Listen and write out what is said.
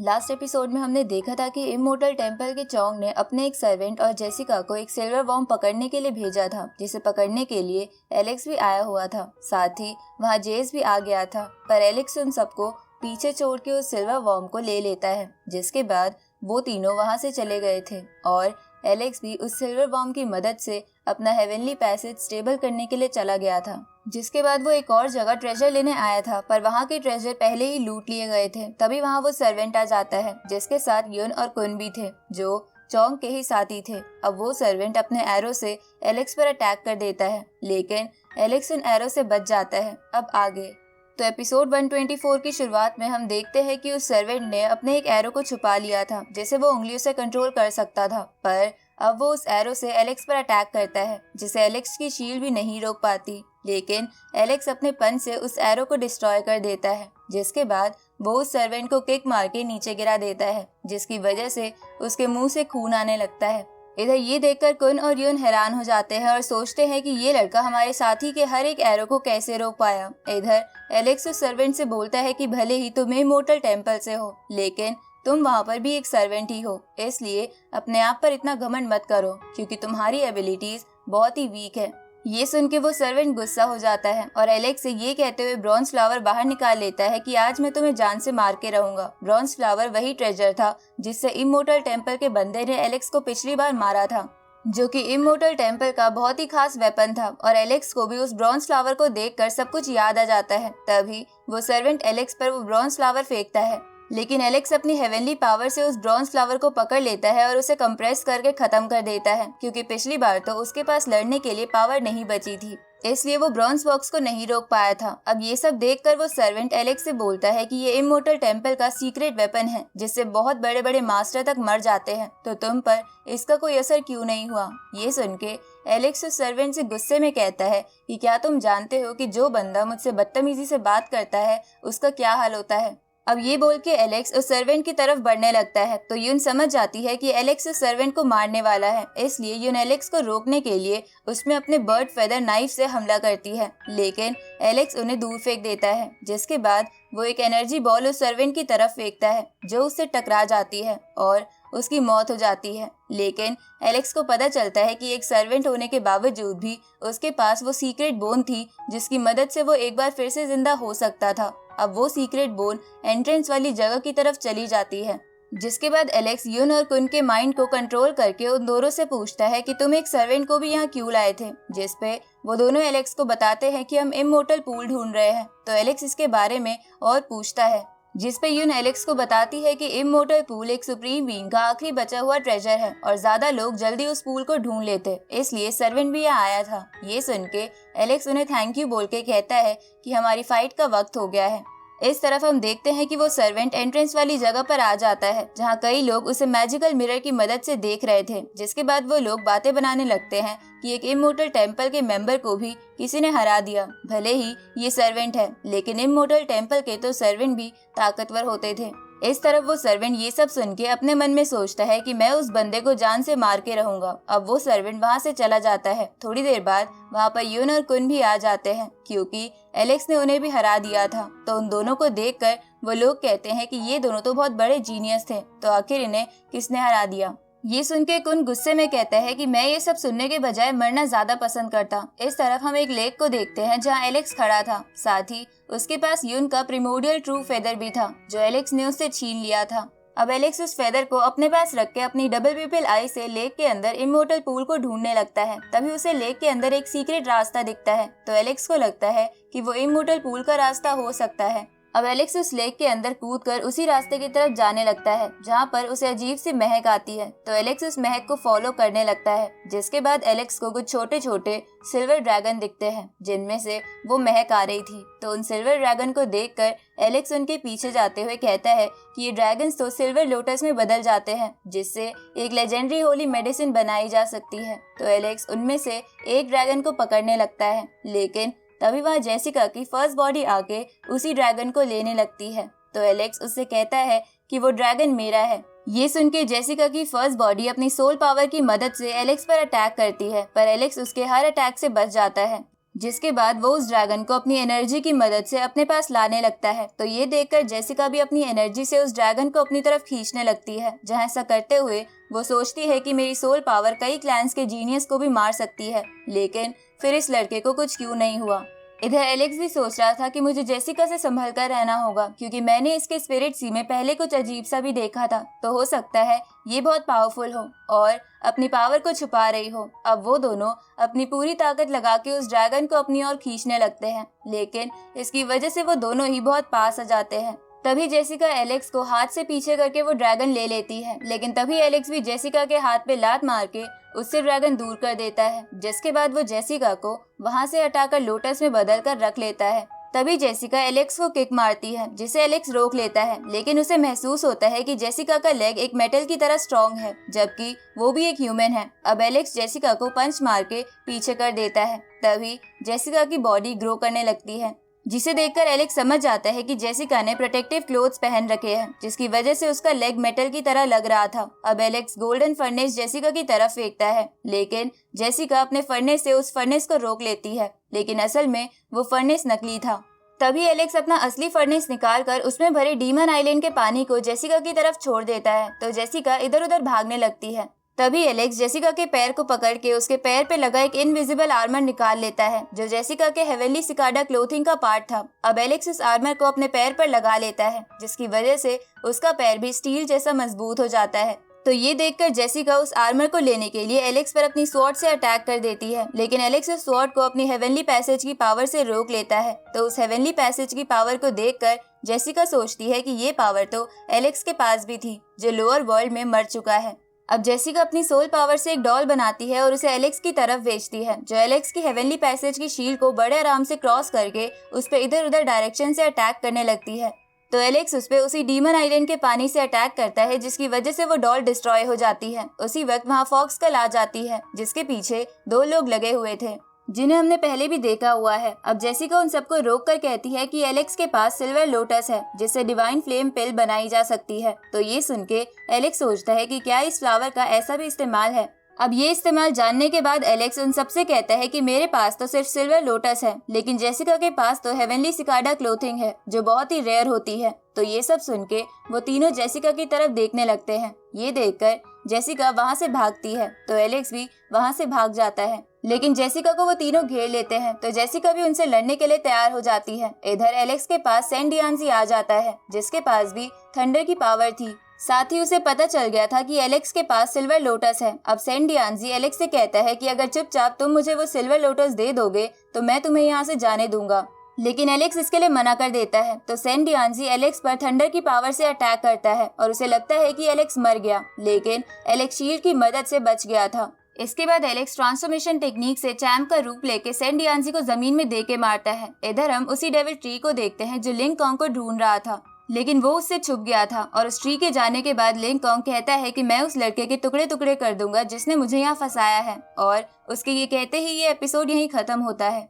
Last episode में हमने देखा था कि इमोर्टल टेम्पल के चोंग ने अपने एक सर्वेंट और जेसिका को एक सिल्वर वॉर्म पकड़ने के लिए भेजा था, जिसे पकड़ने के लिए एलेक्स भी आया हुआ था। साथ ही वहाँ जेस भी आ गया था, पर एलेक्स उन सबको पीछे छोड़ के उस सिल्वर वॉर्म को ले लेता है, जिसके बाद वो तीनों वहाँ से चले गए थे और एलेक्स भी उस सिल्वर वॉर्म की मदद से अपना हेवनली पैसेज स्टेबल करने के लिए चला गया था। जिसके बाद वो एक और जगह ट्रेजर लेने आया था, पर वहाँ के ट्रेजर पहले ही लूट लिए गए थे। तभी वहाँ वो सर्वेंट आ जाता है, जिसके साथ युन और कुन भी थे, जो चोंग के ही साथी थे। अब वो सर्वेंट अपने एरो से एलेक्स पर अटैक कर देता है, लेकिन एलेक्स उन एरो से बच जाता है। अब आगे तो एपिसोड 124 की शुरुआत में हम देखते हैं कि उस सर्वेंट ने अपने एक एरो को छुपा लिया था, जिसे वो उंगलियों से कंट्रोल कर सकता था। पर अब वो उस एरो से एलेक्स पर अटैक करता है, जिसे एलेक्स की शील्ड भी नहीं रोक पाती। लेकिन एलेक्स अपने पंच से उस एरो को डिस्ट्रॉय कर देता है, जिसके बाद वो उस सर्वेंट को किक मार के नीचे गिरा देता है, जिसकी वजह से उसके मुंह से खून आने लगता है। इधर ये देखकर कुन और युन हैरान हो जाते हैं और सोचते हैं कि ये लड़का हमारे साथी के हर एक एरो को कैसे रोक पाया। इधर एलेक्स उस सर्वेंट से बोलता है कि भले ही तुम इमोर्टल टेम्पल से हो, लेकिन तुम वहाँ पर भी एक सर्वेंट ही हो, इसलिए अपने आप पर इतना घमंड मत करो, क्योंकि तुम्हारी एबिलिटीज बहुत ही वीक है। ये सुन के वो सर्वेंट गुस्सा हो जाता है और एलेक्स से ये कहते हुए ब्रॉन्ज फ्लावर बाहर निकाल लेता है कि आज मैं तुम्हें जान से मार के रहूंगा। ब्रॉन्ज फ्लावर वही ट्रेजर था जिससे इमोर्टल टेम्पल के बंदे ने एलेक्स को पिछली बार मारा था, जो कि इमोर्टल टेम्पल का बहुत ही खास वेपन था। और एलेक्स को भी उस ब्रॉन्ज फ्लावर को देखकर सब कुछ याद आ जाता है। तभी वो सर्वेंट एलेक्स पर वो ब्रॉन्ज फ्लावर फेंकता है, लेकिन एलेक्स अपनी हेवनली पावर से उस ब्रॉन्ज फ्लावर को पकड़ लेता है और उसे कंप्रेस करके खत्म कर देता है, क्योंकि पिछली बार तो उसके पास लड़ने के लिए पावर नहीं बची थी, इसलिए वो ब्रॉन्ज बॉक्स को नहीं रोक पाया था। अब ये सब देखकर वो सर्वेंट एलेक्स से बोलता है कि ये इमोर्टल टेम्पल का सीक्रेट वेपन है, जिससे बहुत बड़े बड़े मास्टर तक मर जाते हैं, तो तुम पर इसका कोई असर क्यों नहीं हुआ। ये सुन के एलेक्स उस सर्वेंट से गुस्से में कहता है कि क्या तुम जानते हो कि जो बंदा मुझसे बदतमीजी से बात करता है उसका क्या हाल होता है। अब ये बोल के एलेक्स उस सर्वेंट की तरफ बढ़ने लगता है, तो युन समझ जाती है कि एलेक्स उस सर्वेंट को मारने वाला है, इसलिए युन एलेक्स को रोकने के लिए उसमें अपने बर्ड फेदर नाइफ से हमला करती है, लेकिन एलेक्स उन्हें दूर फेंक देता है। जिसके बाद वो एक एनर्जी बॉल उस सर्वेंट की तरफ फेंकता है, जो उससे टकरा जाती है और उसकी मौत हो जाती है। लेकिन एलेक्स को पता चलता है कि एक सर्वेंट होने के बावजूद भी उसके पास वो सीक्रेट बोन थी, जिसकी मदद से वो एक बार फिर से जिंदा हो सकता था। अब वो सीक्रेट बोन एंट्रेंस वाली जगह की तरफ चली जाती है। जिसके बाद एलेक्स युन और कुन के माइंड को कंट्रोल करके उन दोनों से पूछता है कि तुम एक सर्वेंट को भी यहाँ क्यों लाए थे, जिसपे वो दोनों एलेक्स को बताते हैं कि हम इमोर्टल पूल ढूंढ रहे हैं। तो एलेक्स इसके बारे में और पूछता है, जिसपे युन एलेक्स को बताती है कि इमोर्टल पूल एक सुप्रीम बीइंग का आखिरी बचा हुआ ट्रेजर है और ज्यादा लोग जल्दी उस पूल को ढूंढ लेते, इसलिए सर्वेंट भी यहाँ आया था। ये सुन के एलेक्स उन्हें थैंक यू बोल के कहता है कि हमारी फाइट का वक्त हो गया है। इस तरफ हम देखते हैं कि वो सर्वेंट एंट्रेंस वाली जगह पर आ जाता है, जहाँ कई लोग उसे मैजिकल मिरर की मदद से देख रहे थे। जिसके बाद वो लोग बातें बनाने लगते हैं कि एक इमोर्टल टेम्पल के मेंबर को भी किसी ने हरा दिया। भले ही ये सर्वेंट है, लेकिन इमोर्टल टेम्पल के तो सर्वेंट भी ताकतवर होते थे। इस तरफ वो सर्वेंट ये सब सुन के अपने मन में सोचता है कि मैं उस बंदे को जान से मार के रहूंगा। अब वो सर्वेंट वहाँ से चला जाता है। थोड़ी देर बाद वहाँ पर युन और कुन भी आ जाते हैं, क्योंकि एलेक्स ने उन्हें भी हरा दिया था। तो उन दोनों को देखकर वो लोग कहते हैं कि ये दोनों तो बहुत बड़े जीनियस थे, तो आखिर इन्हें किसने हरा दिया। ये सुन के कुन गुस्से में कहता है कि मैं ये सब सुनने के बजाय मरना ज्यादा पसंद करता। इस तरफ हम एक लेक को देखते हैं जहाँ एलेक्स खड़ा था, साथ ही उसके पास युन का प्रिमोडियल ट्रू फेदर भी था, जो एलेक्स ने उससे छीन लिया था। अब एलेक्स उस फेदर को अपने पास रख के अपनी डबल पिपिल आई से लेक के अंदर इमोर्टल पूल को ढूंढने लगता है। तभी उसे लेक के अंदर एक सीक्रेट रास्ता दिखता है, तो एलेक्स को लगता है कि वो इमोर्टल पूल का रास्ता हो सकता है। अब एलेक्स उस लेक के अंदर कूदकर उसी रास्ते की तरफ जाने लगता है, जहाँ पर उसे अजीब सी महक आती है। तो एलेक्स उस महक को फॉलो करने लगता है। जिसके बाद एलेक्स को कुछ छोटे छोटे सिल्वर ड्रैगन दिखते हैं, जिनमें से वो महक आ रही थी। तो उन सिल्वर ड्रैगन को देखकर एलेक्स उनके पीछे जाते हुए कहता है कि ये ड्रैगन्स तो सिल्वर लोटस में बदल जाते हैं, जिससे एक लेजेंडरी होली मेडिसिन बनाई जा सकती है। तो एलेक्स उनमें से एक ड्रैगन को पकड़ने लगता है, लेकिन तभी वहाँ जेसिका की फर्स्ट बॉडी आके उसी ड्रैगन को लेने लगती है। तो एलेक्स उससे कहता है कि वो ड्रैगन मेरा है। ये सुन के जेसिका की फर्स्ट बॉडी अपनी सोल पावर की मदद से एलेक्स पर अटैक करती है, पर एलेक्स उसके हर अटैक से बच जाता है। जिसके बाद वो उस ड्रैगन को अपनी एनर्जी की मदद से अपने पास लाने लगता है। तो ये देखकर जेसिका भी अपनी एनर्जी से उस ड्रैगन को अपनी तरफ खींचने लगती है, जहाँ ऐसा करते हुए वो सोचती है कि मेरी सोल पावर कई क्लैंस के जीनियस को भी मार सकती है, लेकिन फिर इस लड़के को कुछ क्यों नहीं हुआ। इधर एलेक्स भी सोच रहा था कि मुझे जेसिका से संभल कर रहना होगा, क्योंकि मैंने इसके स्पिरिट सी में पहले कुछ अजीब सा भी देखा था, तो हो सकता है ये बहुत पावरफुल हो और अपनी पावर को छुपा रही हो। अब वो दोनों अपनी पूरी ताकत लगा के उस ड्रैगन को अपनी ओर खींचने लगते हैं, लेकिन इसकी वजह से वो दोनों ही बहुत पास आ जाते हैं। तभी जेसिका एलेक्स को हाथ से पीछे करके वो ड्रैगन ले लेती है, लेकिन तभी एलेक्स भी जेसिका के हाथ पे लात मार के उससे ड्रैगन दूर कर देता है, जिसके बाद वो जेसिका को वहां से हटाकर लोटस में बदल कर रख लेता है। तभी जेसिका एलेक्स को किक मारती है, जिसे एलेक्स रोक लेता है, लेकिन उसे महसूस होता है कि जेसिका का लेग एक मेटल की तरह स्ट्रॉन्ग है, जबकि वो भी एक ह्यूमन है। अब एलेक्स जेसिका को पंच मार के पीछे कर देता है। तभी जेसिका की बॉडी ग्रो करने लगती है, जिसे देखकर एलेक्स समझ जाता है कि जेसिका ने प्रोटेक्टिव क्लोथ्स पहन रखे हैं, जिसकी वजह से उसका लेग मेटल की तरह लग रहा था। अब एलेक्स गोल्डन फर्नेस जेसिका की तरफ फेंकता है, लेकिन जेसिका अपने फर्नेस से उस फर्नेस को रोक लेती है, लेकिन असल में वो फर्नेस नकली था। तभी एलेक्स अपना असली फर्नेस निकाल कर उसमें भरे डीमन आइलैंड के पानी को जेसिका की तरफ छोड़ देता है, तो जेसिका इधर उधर भागने लगती है। तभी एलेक्स जेसिका के पैर को पकड़ के उसके पैर पे लगा एक इनविजिबल आर्मर निकाल लेता है, जो जेसिका के हेवनली सिकाडा क्लोथिंग का पार्ट था। अब एलेक्स उस आर्मर को अपने पैर पर लगा लेता है, जिसकी वजह से उसका पैर भी स्टील जैसा मजबूत हो जाता है। तो ये देखकर जेसिका उस आर्मर को लेने के लिए एलेक्स पर अपनी स्वॉर्ड से अटैक कर देती है, लेकिन एलेक्स उस स्वॉर्ड को अपनी हेवनली पैसेज की पावर से रोक लेता है। तो उस हेवनली पैसेज की पावर को देखकर जेसिका सोचती है कि ये पावर तो एलेक्स के पास भी थी, जो लोअर वर्ल्ड में मर चुका है। अब जेसिका अपनी सोल पावर से एक डॉल बनाती है और उसे एलेक्स की तरफ भेजती है, जो एलेक्स की हेवनली पैसेज की शील्ड को बड़े आराम से क्रॉस करके उस पे इधर उधर डायरेक्शन से अटैक करने लगती है। तो एलेक्स उस पे उसी डीमन आइलैंड के पानी से अटैक करता है, जिसकी वजह से वो डॉल डिस्ट्रॉय हो जाती है। उसी वक्त वहाँ फॉक्सकल आ जाती है, जिसके पीछे 2 लोग लगे हुए थे, जिन्हें हमने पहले भी देखा हुआ है। अब जेसिका उन सबको रोक कर कहती है कि एलेक्स के पास सिल्वर लोटस है, जिससे डिवाइन फ्लेम पिल बनाई जा सकती है। तो ये सुन के एलेक्स सोचता है कि क्या इस फ्लावर का ऐसा भी इस्तेमाल है। अब ये इस्तेमाल जानने के बाद एलेक्स उन सबसे कहता है कि मेरे पास तो सिर्फ सिल्वर लोटस है, लेकिन जेसिका के पास तो हेवनली सिकाडा क्लोथिंग है, जो बहुत ही रेयर होती है। तो ये सब सुन के वो तीनों जेसिका की तरफ देखने लगते हैं। ये देखकर जेसिका वहाँ से भागती है, तो एलेक्स भी वहाँ से भाग जाता है, लेकिन जेसिका को वो तीनों घेर लेते हैं। तो जेसिका भी उनसे लड़ने के लिए तैयार हो जाती है। इधर एलेक्स के पास सैन डियान्जी आ जाता है, जिसके पास भी थंडर की पावर थी। साथ ही उसे पता चल गया था कि एलेक्स के पास सिल्वर लोटस है। अब सैन डियान्जी एलेक्स से कहता है कि अगर चुपचाप तुम मुझे वो सिल्वर लोटस दे दोगे तो मैं तुम्हें यहाँ से जाने दूंगा, लेकिन एलेक्स इसके लिए मना कर देता है। तो सैन डियान्जी एलेक्स पर थंडर की पावर से अटैक करता है और उसे लगता है कि एलेक्स मर गया, लेकिन एलेक्स शील्ड की मदद से बच गया था। इसके बाद एलेक्स ट्रांसफॉर्मेशन टेक्निक से चैम्प का रूप लेके सैन डियान्जी को जमीन में दे के मारता है। इधर हम उसी डेविल ट्री को देखते हैं जो लिंग कॉन्ग को ढूंढ रहा था, लेकिन वो उससे छुप गया था। और उस ट्री के जाने के बाद लिंग कॉन्ग कहता है कि मैं उस लड़के के टुकड़े टुकड़े कर दूंगा जिसने मुझे यहाँ फंसाया है, और उसके ये कहते ही ये एपिसोड यहीं खत्म होता है।